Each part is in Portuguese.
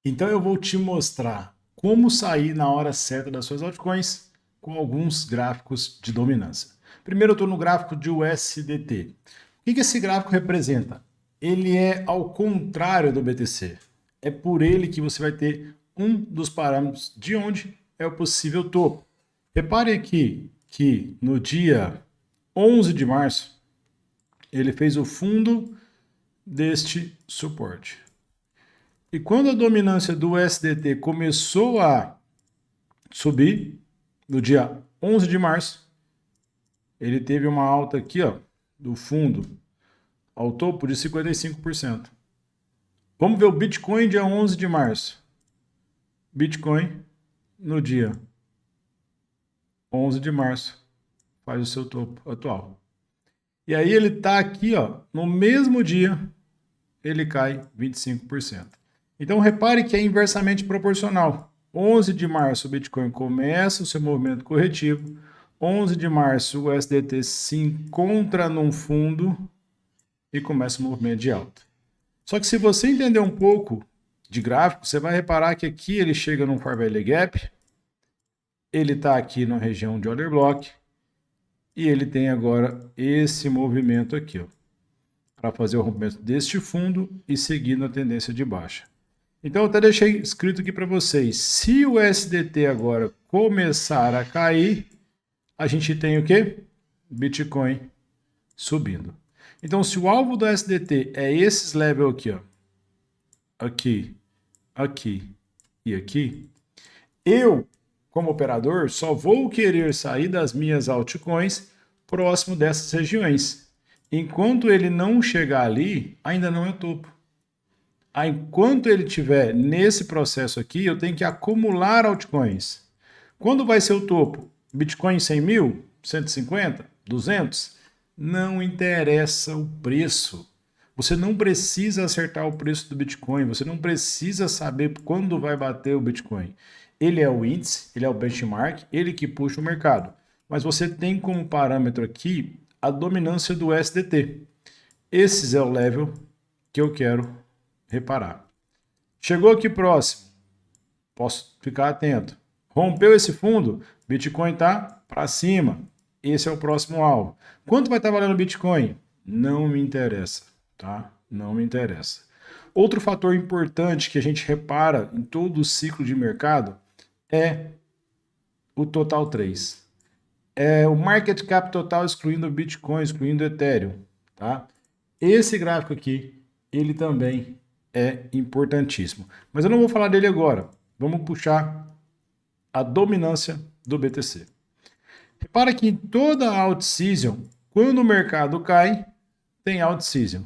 Então eu vou te mostrar como sair na hora certa das suas altcoins com alguns gráficos de dominância. Primeiro eu estou no gráfico de USDT. O que esse gráfico representa? Ele é ao contrário do BTC. É por ele que você vai ter um dos parâmetros de onde é o possível topo. Repare aqui que no dia 11 de março ele fez o fundo deste suporte. E quando a dominância do USDT começou a subir, no dia 11 de março, ele teve uma alta aqui, ó, do fundo ao topo de 55%. Vamos ver o Bitcoin dia 11 de março. Bitcoin no dia 11 de março faz o seu topo atual. E aí ele está aqui, ó, no mesmo dia, ele cai 25%. Então repare que é inversamente proporcional. 11 de março o Bitcoin começa o seu movimento corretivo. 11 de março o USDT se encontra num fundo e começa o movimento de alta. Só que se você entender um pouco de gráfico, você vai reparar que aqui ele chega num Fair Value Gap, ele está aqui na região de Order Block e ele tem agora esse movimento aqui, ó, para fazer o rompimento deste fundo e seguir na tendência de baixa. Então eu até deixei escrito aqui para vocês, se o SDT agora começar a cair, a gente tem o quê? Bitcoin subindo. Então se o alvo do SDT é esses levels aqui, ó, aqui, aqui e aqui, eu, como operador, só vou querer sair das minhas altcoins próximo dessas regiões. Enquanto ele não chegar ali, ainda não é topo. Enquanto ele estiver nesse processo aqui, eu tenho que acumular altcoins. Quando vai ser o topo? Bitcoin 100 mil? 150? 200? Não interessa o preço. Você não precisa acertar o preço do Bitcoin, você não precisa saber quando vai bater o Bitcoin. Ele é o índice, ele é o benchmark, ele que puxa o mercado. Mas você tem como parâmetro aqui a dominância do SDT. Esse é o level que eu quero reparar. Chegou aqui próximo, posso ficar atento. Rompeu esse fundo, Bitcoin está para cima. Esse é o próximo alvo. Quanto vai estar valendo o Bitcoin? Não me interessa, tá? Não me interessa. Outro fator importante que a gente repara em todo o ciclo de mercado é o total 3. É o market cap total excluindo o Bitcoin, excluindo o Ethereum, tá? Esse gráfico aqui, ele também é importantíssimo. Mas eu não vou falar dele agora. Vamos puxar a dominância do BTC. Repara que em toda alt season, quando o mercado cai, tem alt season.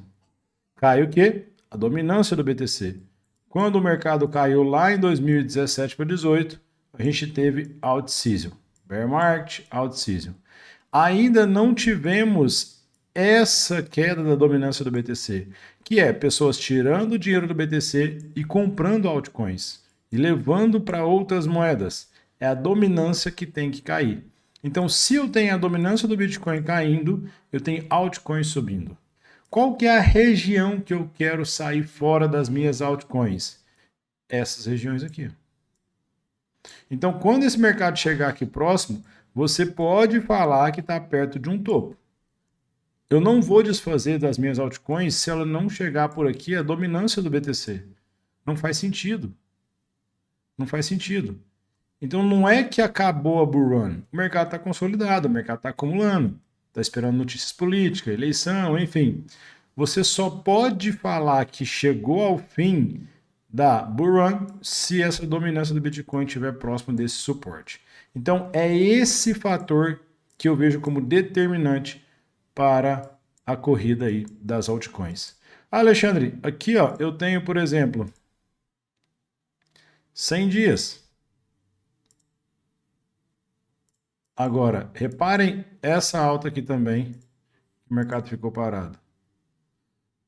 Cai o quê? A dominância do BTC. Quando o mercado caiu lá em 2017 para 2018, a gente teve alt season. Bear market, alt season. Ainda não tivemos essa queda da dominância do BTC, que é pessoas tirando o dinheiro do BTC e comprando altcoins e levando para outras moedas. É a dominância que tem que cair. Então, se eu tenho a dominância do Bitcoin caindo, eu tenho altcoins subindo. Qual que é a região que eu quero sair fora das minhas altcoins? Essas regiões aqui. Então, quando esse mercado chegar aqui próximo, você pode falar que está perto de um topo. Eu não vou desfazer das minhas altcoins se ela não chegar por aqui a dominância do BTC. Não faz sentido. Não faz sentido. Então não é que acabou a bull run. O mercado está consolidado, o mercado está acumulando, está esperando notícias políticas, eleição, enfim. Você só pode falar que chegou ao fim da bull run se essa dominância do Bitcoin estiver próximo desse suporte. Então é esse fator que eu vejo como determinante para a corrida aí das altcoins. Alexandre, aqui ó, eu tenho, por exemplo, 100 dias. Agora, reparem essa alta aqui também, o mercado ficou parado.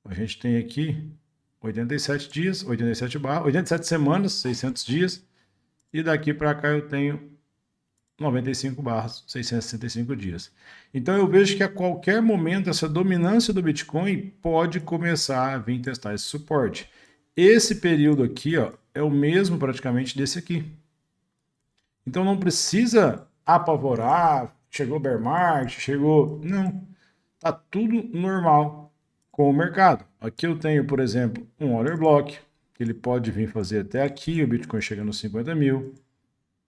A gente tem aqui 87 dias, 87 barras, 87 semanas, 600 dias, e daqui para cá eu tenho 95 barras, 665 dias. Então eu vejo que a qualquer momento essa dominância do Bitcoin pode começar a vir testar esse suporte. esse período aqui, ó, é o mesmo praticamente desse aqui. Então não precisa apavorar, chegou bear market, chegou... Não, tá tudo normal com o mercado. Aqui eu tenho, por exemplo, um order block, que ele pode vir fazer até aqui, o Bitcoin chega nos 50 mil,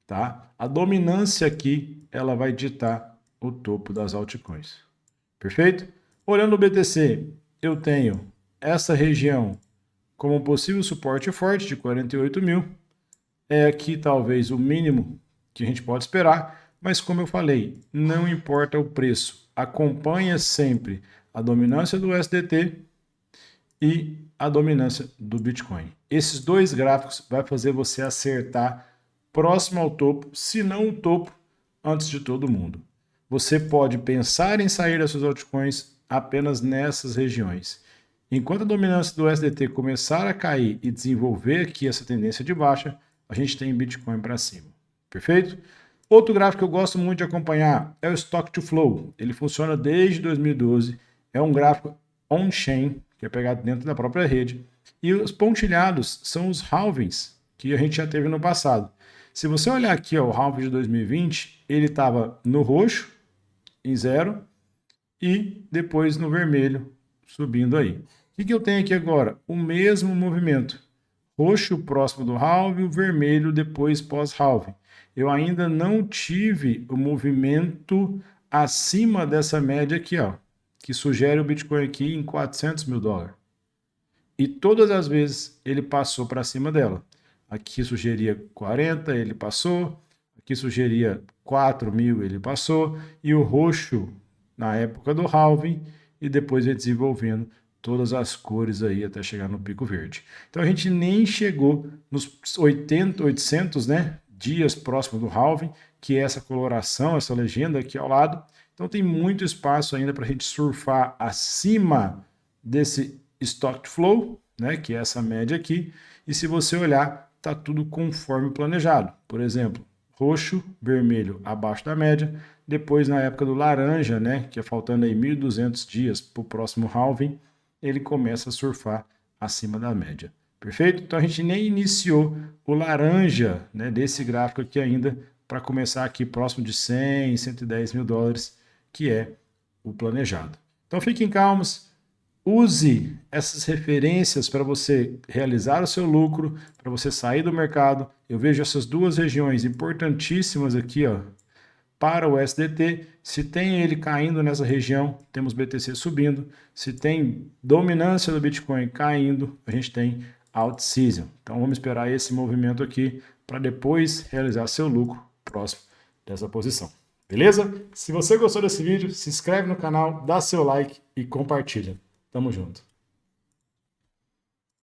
tá? A dominância aqui, ela vai ditar o topo das altcoins. Perfeito? Olhando o BTC, eu tenho essa região como possível suporte forte de 48 mil. É aqui talvez o mínimo que a gente pode esperar, mas como eu falei, não importa o preço, acompanha sempre a dominância do USDT e a dominância do Bitcoin. Esses dois gráficos vai fazer você acertar próximo ao topo, se não o topo, antes de todo mundo. Você pode pensar em sair das suas altcoins apenas nessas regiões. Enquanto a dominância do USDT começar a cair e desenvolver aqui essa tendência de baixa, a gente tem Bitcoin para cima. Perfeito? Outro gráfico que eu gosto muito de acompanhar é o Stock to Flow. Ele funciona desde 2012. É um gráfico on-chain, que é pegado dentro da própria rede. E os pontilhados são os halvings que a gente já teve no passado. Se você olhar aqui, ó, o halving de 2020, ele estava no roxo, em 0, e depois no vermelho, subindo aí. O que eu tenho aqui agora? O mesmo movimento. Roxo próximo do halving, vermelho depois pós-halving. Eu ainda não tive o movimento acima dessa média aqui, ó, que sugere o Bitcoin aqui em 400 mil dólares. E todas as vezes ele passou para cima dela. Aqui sugeria 40, ele passou. Aqui sugeria 4 mil, ele passou. E o roxo na época do halving e depois ele desenvolvendo todas as cores aí até chegar no pico verde. Então a gente nem chegou nos 800, né, dias próximo do halving, que é essa coloração, essa legenda aqui ao lado. Então tem muito espaço ainda para a gente surfar acima desse stock flow, né, que é essa média aqui. E se você olhar, tá tudo conforme planejado. Por exemplo, roxo, vermelho abaixo da média. Depois, na época do laranja, né, que é faltando aí 1.200 dias para o próximo halving, ele começa a surfar acima da média. Perfeito? Então a gente nem iniciou o laranja, né, desse gráfico aqui ainda, para começar aqui próximo de 100, 110 mil dólares, que é o planejado. Então fiquem calmos, use essas referências para você realizar o seu lucro, para você sair do mercado. Eu vejo essas duas regiões importantíssimas aqui, ó, para o USDT. Se tem ele caindo nessa região, temos BTC subindo. Se tem dominância do Bitcoin caindo, a gente tem alt season. Então vamos esperar esse movimento aqui para depois realizar seu lucro próximo dessa posição. Beleza? Se você gostou desse vídeo, se inscreve no canal, dá seu like e compartilha. Tamo junto.